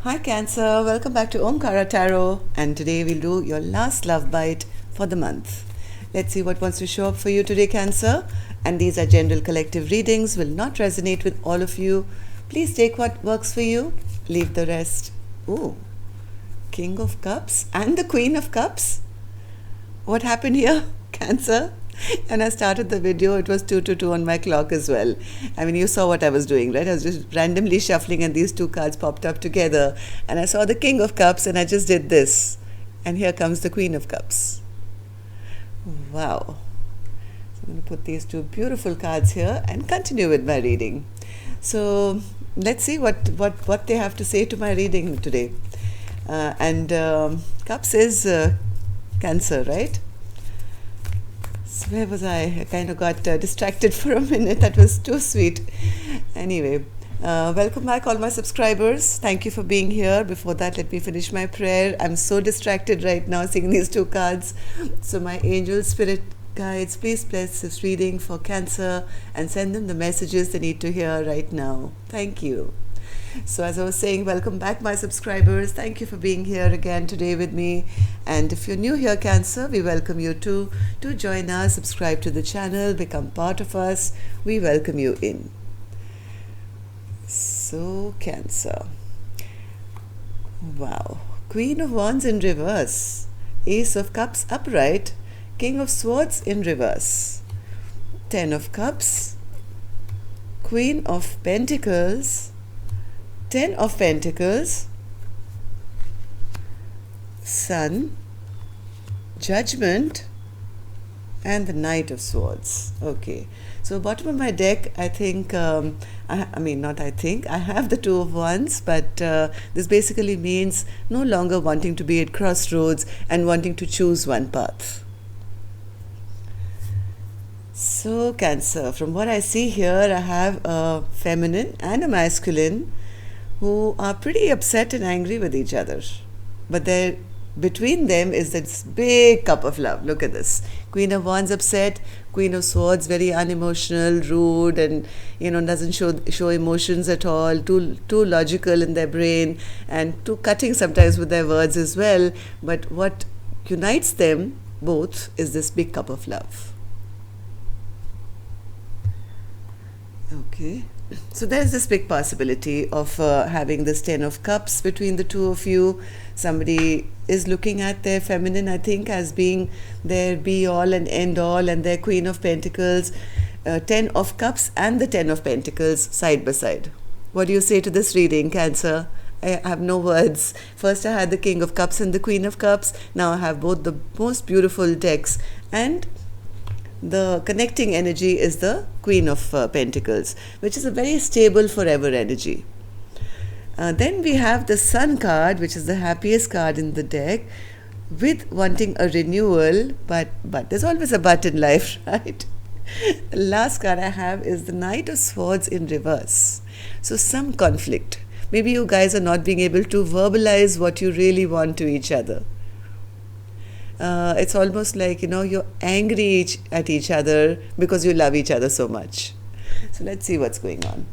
Hi Cancer, welcome back to Omkara Tarot, and today we'll do your last love bite for the month. Let's see what wants to show up for you today, Cancer. And these are general collective readings, will not resonate with all of you. Please take what works for you, leave the rest. Ooh, King of Cups and the Queen of Cups? What happened here, Cancer? And I started the video, it was 2 on my clock as well. I mean, you saw what I was doing, right? I was just randomly shuffling and these two cards popped up together. And I saw the King of Cups and I just did this. And here comes the Queen of Cups. Wow. So I'm going to put these two beautiful cards here and continue with my reading. So let's see what they have to say to my reading today. Cups is Cancer, right? So where was I? I kind of got distracted for a minute. That was too sweet. Anyway, welcome back all my subscribers. Thank you for being here. Before that, let me finish my prayer. I'm so distracted right now seeing these two cards. So my angel spirit guides, please bless this reading for Cancer and send them the messages they need to hear right now. Thank you. So as I was saying, welcome back my subscribers. Thank you for being here again today with me. And if you're new here, Cancer, we welcome you to join us, subscribe to the channel, become part of us. We welcome you in. So Cancer. Wow. Queen of Wands in reverse. Ace of Cups upright. King of Swords in reverse. 10 of Cups. Queen of Pentacles. 10 of Pentacles, Sun, Judgment, and the Knight of Swords. Okay, so bottom of my deck, I think, I have the Two of Wands, but this basically means no longer wanting to be at crossroads and wanting to choose one path. So Cancer, from what I see here, I have a feminine and a masculine who are pretty upset and angry with each other. But between them is this big cup of love. Look at this. Queen of Wands upset, Queen of Swords very unemotional, rude, and doesn't show emotions at all, too logical in their brain, and too cutting sometimes with their words as well. But what unites them both is this big cup of love. Okay. So there's this big possibility of having this 10 of Cups between the two of you. Somebody is looking at their feminine, I think, as being their be-all and end-all, and their Queen of Pentacles, 10 of Cups and the 10 of Pentacles side by side. What do you say to this reading, Cancer? I have no words. First I had the King of Cups and the Queen of Cups. Now I have both the most beautiful decks, and the connecting energy is the Queen of Pentacles, which is a very stable forever energy. Then we have the Sun card, which is the happiest card in the deck, with wanting a renewal, but there's always a but in life, right? The last card I have is the Knight of Swords in reverse. So some conflict. Maybe you guys are not being able to verbalize what you really want to each other. It's almost like, you're angry at each other because you love each other so much. So let's see what's going on.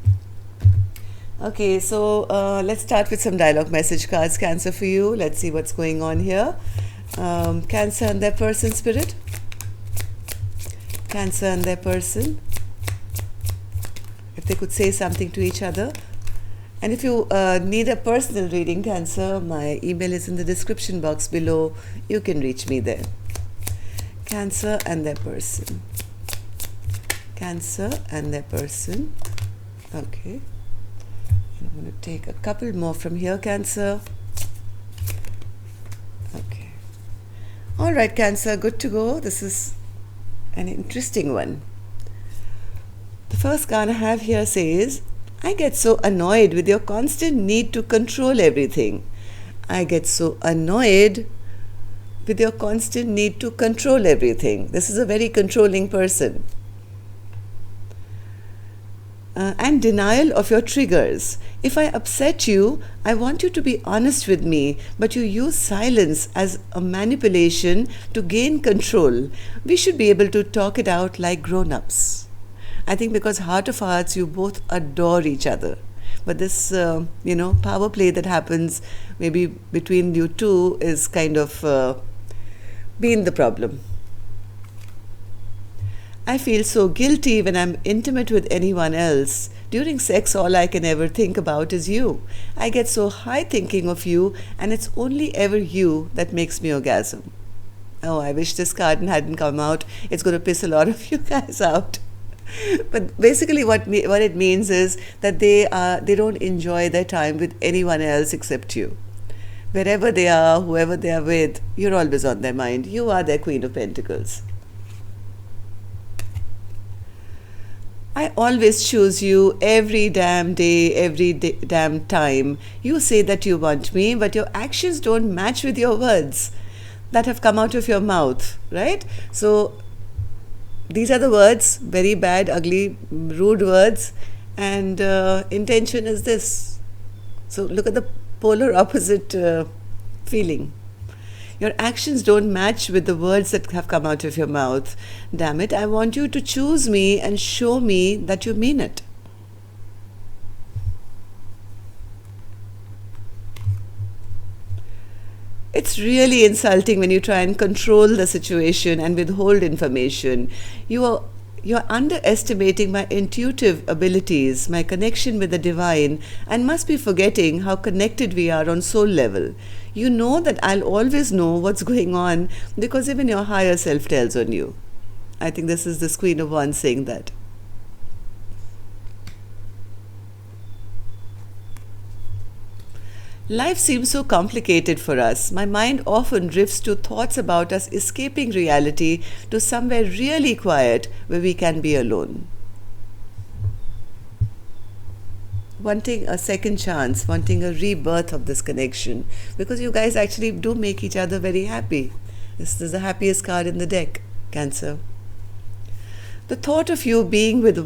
Okay, so let's start with some dialogue message cards, Cancer, for you. Let's see what's going on here. Cancer and their person, Spirit. Cancer and their person. If they could say something to each other. And if you need a personal reading, Cancer, my email is in the description box below. You can reach me there. Cancer and their person. Cancer and their person. Okay. I'm going to take a couple more from here, Cancer. Okay. All right, Cancer, good to go. This is an interesting one. The first card I have here says, I get so annoyed with your constant need to control everything. I get so annoyed with your constant need to control everything. This is a very controlling person. And denial of your triggers. If I upset you, I want you to be honest with me, but you use silence as a manipulation to gain control. We should be able to talk it out like grown-ups. I think because heart of hearts, you both adore each other. but this power play that happens maybe between you two is kind of been the problem. I feel so guilty when I'm intimate with anyone else. During sex, all I can ever think about is you. I get so high thinking of you, and it's only ever you that makes me orgasm. Oh, I wish this card hadn't come out. It's going to piss a lot of you guys out. But basically, what it means is that they don't enjoy their time with anyone else except you. Wherever they are, whoever they are with, you're always on their mind. You are their Queen of Pentacles. I always choose you every damn day, every damn time. You say that you want me, but your actions don't match with your words that have come out of your mouth, right? So these are the words, very bad, ugly, rude words, and intention is this. So look at the polar opposite feeling. Your actions don't match with the words that have come out of your mouth. Damn it, I want you to choose me and show me that you mean it. It's really insulting when you try and control the situation and withhold information. You're underestimating my intuitive abilities, my connection with the divine, and must be forgetting how connected we are on soul level. You know that I'll always know what's going on because even your higher self tells on you. I think this is the Queen of Wands saying that. Life seems so complicated for us. My mind often drifts to thoughts about us escaping reality to somewhere really quiet where we can be alone. Wanting a second chance, wanting a rebirth of this connection, because you guys actually do make each other very happy. This is the happiest card in the deck, Cancer. The thought of being with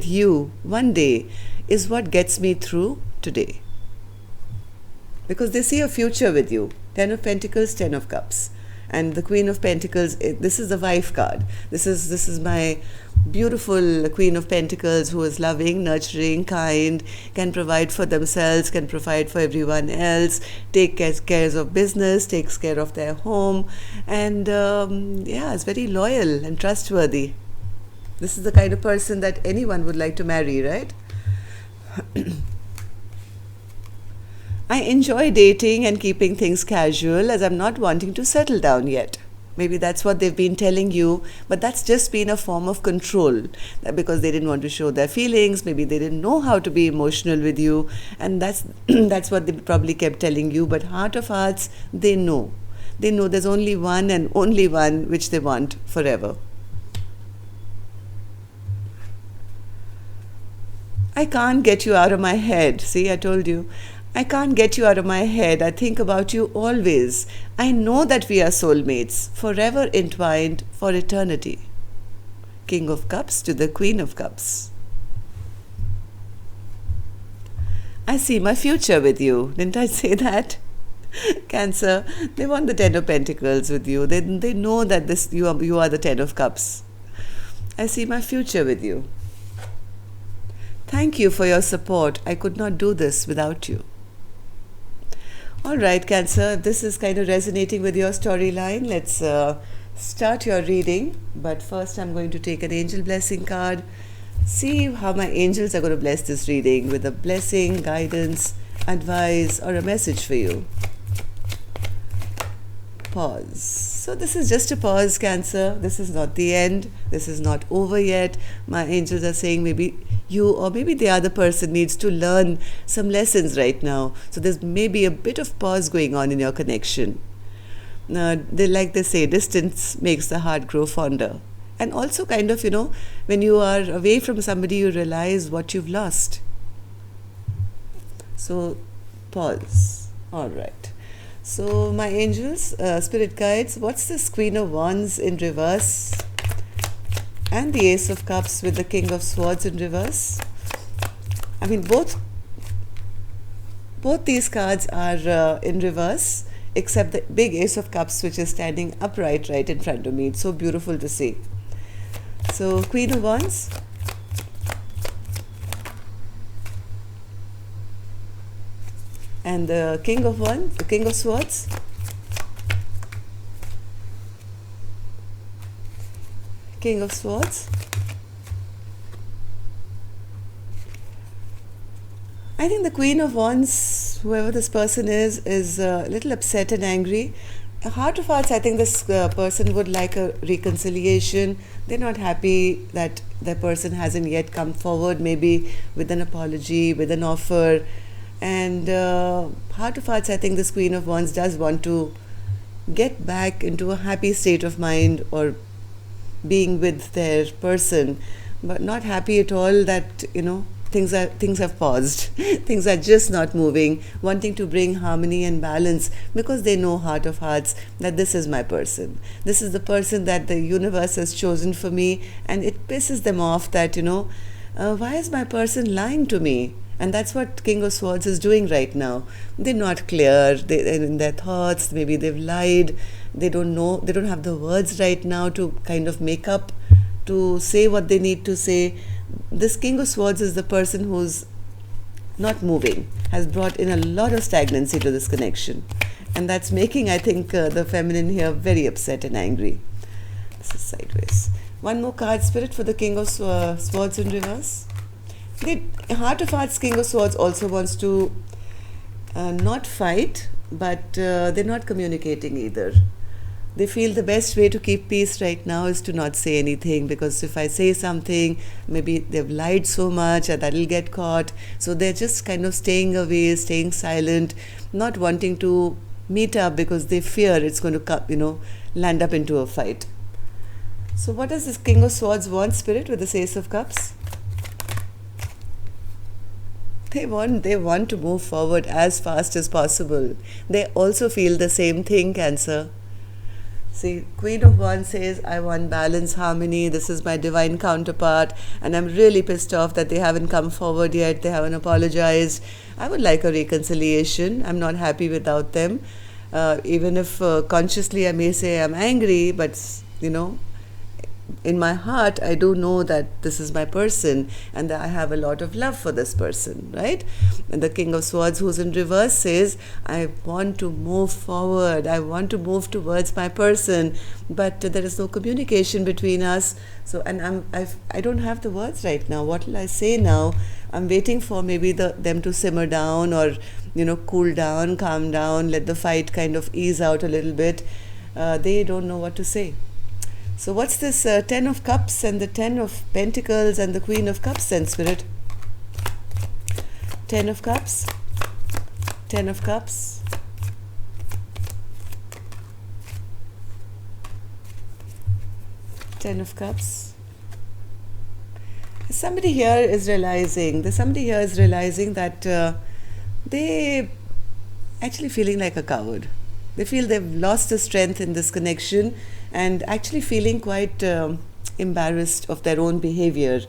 you one day is what gets me through today, because they see a future with you. 10 of Pentacles, 10 of Cups, and the Queen of Pentacles, this is the wife card. This is my beautiful Queen of Pentacles, who is loving, nurturing, kind, can provide for themselves, can provide for everyone else, takes care of business, takes care of their home, and is very loyal and trustworthy. This is the kind of person that anyone would like to marry, right? I enjoy dating and keeping things casual, as I'm not wanting to settle down yet. Maybe that's what they've been telling you, but that's just been a form of control, because they didn't want to show their feelings. Maybe they didn't know how to be emotional with you, and that's that's what they probably kept telling you. But heart of hearts, they know there's only one and only one which they want forever. I can't get you out of my head. See, I told you. I can't get you out of my head. I think about you always. I know that we are soulmates, forever entwined for eternity. King of Cups to the Queen of Cups. I see my future with you. Didn't I say that? Cancer, they want the 10 of Pentacles with you. They know that you are the 10 of Cups. I see my future with you. Thank you for your support. I could not do this without you. All right, Cancer, this is kind of resonating with your storyline. Let's start your reading. But first, I'm going to take an angel blessing card. See how my angels are going to bless this reading with a blessing, guidance, advice, or a message for you. Pause. So this is just a pause, Cancer. This is not the end. This is not over yet. My angels are saying maybe you or maybe the other person needs to learn some lessons right now. So there's maybe a bit of pause going on in your connection. They say, distance makes the heart grow fonder. And also kind of, when you are away from somebody, you realize what you've lost. So pause. All right. So my angels, spirit guides, what's this Queen of Wands in reverse? And the Ace of Cups with the King of Swords in reverse. I mean, both these cards are in reverse, except the big Ace of Cups, which is standing upright right in front of me. It's so beautiful to see. So, Queen of Wands, And the King of Swords. King of Swords. I think the Queen of Wands, whoever this person is a little upset and angry. Heart of hearts, I think this person would like a reconciliation. They're not happy that the person hasn't yet come forward, maybe with an apology, with an offer. And heart of hearts, I think this Queen of Wands does want to get back into a happy state of mind or being with their person, but not happy at all that, things have paused. Things are just not moving, wanting to bring harmony and balance, because they know, heart of hearts, that this is my person. This is the person that the universe has chosen for me, and it pisses them off that, why is my person lying to me? And that's what King of Swords is doing right now. They're not clear in their thoughts. Maybe they've lied. They don't know. They don't have the words right now to kind of make up, to say what they need to say. This King of Swords is the person who's not moving, has brought in a lot of stagnancy to this connection. And that's making, I think, the feminine here very upset and angry. This is sideways. One more card, Spirit, for the King of Swords in reverse. The Heart of Hearts, King of Swords also wants to not fight, but they're not communicating either. They feel the best way to keep peace right now is to not say anything, because if I say something, maybe they've lied so much and that'll get caught. So they're just kind of staying away, staying silent, not wanting to meet up because they fear it's going to land up into a fight. So what does this King of Swords want, Spirit, with this Ace of Cups? They want to move forward as fast as possible. They also feel the same thing, Cancer. See, Queen of Wands says, I want balance, harmony, this is my divine counterpart, and I'm really pissed off that they haven't come forward yet, they haven't apologized. I would like a reconciliation. I'm not happy without them. Even if consciously I may say I'm angry, but, in my heart, I do know that this is my person and that I have a lot of love for this person, right? And the King of Swords, who's in reverse, says, I want to move forward. I want to move towards my person, but there is no communication between us. So, and I don't have the words right now. What will I say now? I'm waiting for maybe them to simmer down or, cool down, calm down, let the fight kind of ease out a little bit. They don't know what to say. So what's this 10 of Cups and the 10 of Pentacles and the Queen of Cups then, Spirit? 10 of Cups, 10 of Cups, Ten of Cups. Somebody here is realizing that they actually feeling like a coward. They feel they've lost the strength in this connection and actually feeling quite embarrassed of their own behavior.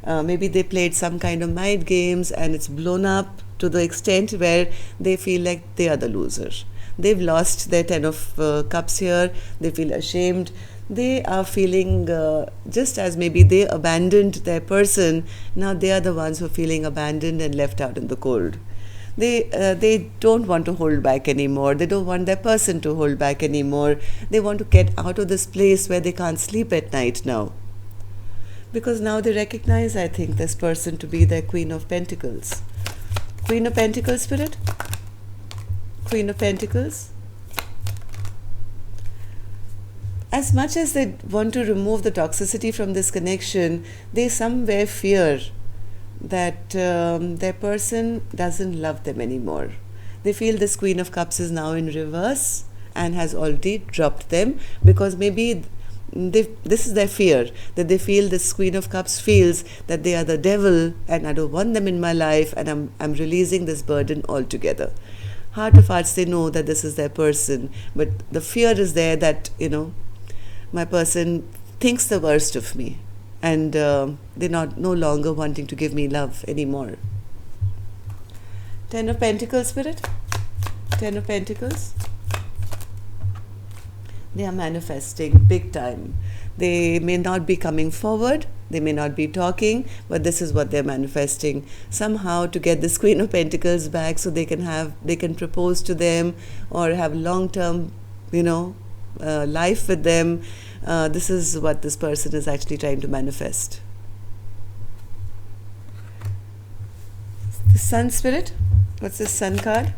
Maybe they played some kind of mind games and it's blown up to the extent where they feel like they are the loser. They've lost their 10 of Cups here. They feel ashamed. They are feeling just as maybe they abandoned their person. Now they are the ones who are feeling abandoned and left out in the cold. They don't want to hold back anymore. They don't want their person to hold back anymore. They want to get out of this place where they can't sleep at night now. Because now they recognize, I think, this person to be their Queen of Pentacles. Queen of Pentacles, Spirit? Queen of Pentacles? As much as they want to remove the toxicity from this connection, they somewhere fear that their person doesn't love them anymore. They feel this Queen of Cups is now in reverse and has already dropped them, because maybe this is their fear, that they feel this Queen of Cups feels that they are the devil and I don't want them in my life and I'm releasing this burden altogether. Heart of hearts, they know that this is their person, but the fear is there that, my person thinks the worst of me. And they're no longer wanting to give me love anymore. 10 of Pentacles, Spirit? 10 of Pentacles? They are manifesting big time. They may not be coming forward, They may not be talking, but this is what they're manifesting. Somehow to get this Queen of Pentacles back so they can propose to them or have long-term, life with them. This is what this person is actually trying to manifest. The Sun Spirit. What's the Sun card?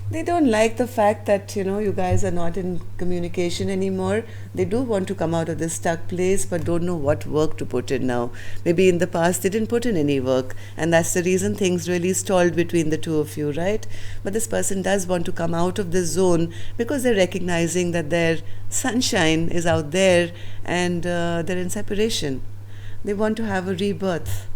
They don't like the fact that, you guys are not in communication anymore. They do want to come out of this stuck place, but don't know what work to put in now. Maybe in the past they didn't put in any work, and that's the reason things really stalled between the two of you, right? But this person does want to come out of this zone because they're recognizing that their sunshine is out there and they're in separation. They want to have a rebirth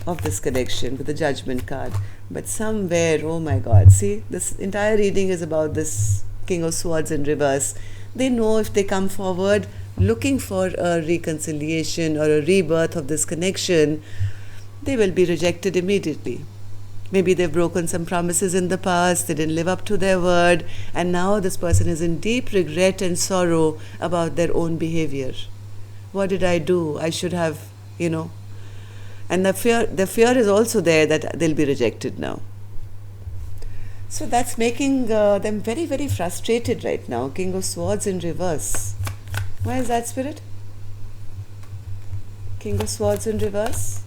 of this connection with the Judgment card. But somewhere, oh my God, see, this entire reading is about this King of Swords in reverse. They know if they come forward looking for a reconciliation or a rebirth of this connection, they will be rejected immediately. Maybe they've broken some promises in the past, they didn't live up to their word, and now this person is in deep regret and sorrow about their own behavior. What did I do? I should have, And the fear is also there that they'll be rejected now. So that's making them very, very frustrated right now. King of Swords in reverse. Why is that, Spirit? King of Swords in reverse.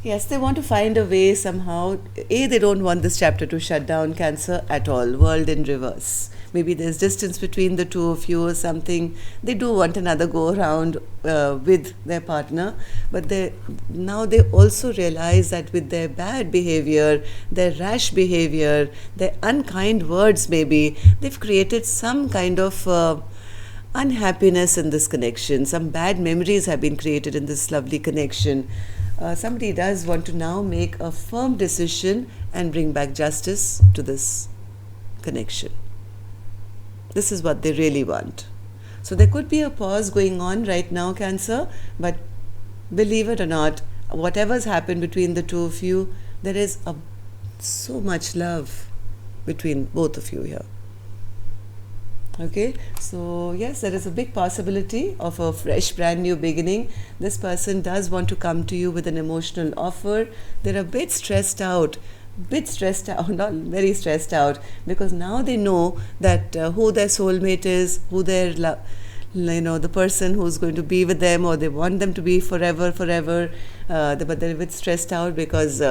Yes, they want to find a way somehow. They don't want this chapter to shut down, Cancer, at all. World in reverse. Maybe there's distance between the two of you or something. They do want another go around with their partner, but now they also realize that with their bad behavior, their rash behavior, their unkind words maybe, they've created some kind of unhappiness in this connection. Some bad memories have been created in this lovely connection. Somebody does want to now make a firm decision and bring back justice to this connection. This is what they really want. So there could be a pause going on right now, Cancer, but believe it or not, whatever's happened between the two of you, there is so much love between both of you here. Okay, so yes, there is a big possibility of a fresh, brand new beginning. This person does want to come to you with an emotional offer. They're a bit stressed out, not very stressed out, because now they know that who their soulmate is, who their the person who's going to be with them, or they want them to be forever, but they're a bit stressed out because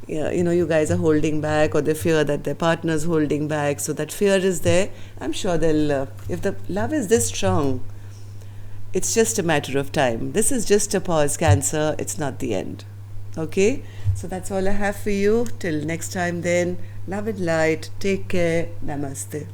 you guys are holding back, or they fear that their partner's holding back. So that fear is there. I'm sure they'll if the love is this strong, it's just a matter of time. This is just a pause, Cancer. It's not the end. Okay, so that's all I have for you. Till next time then, love and light. Take care. Namaste.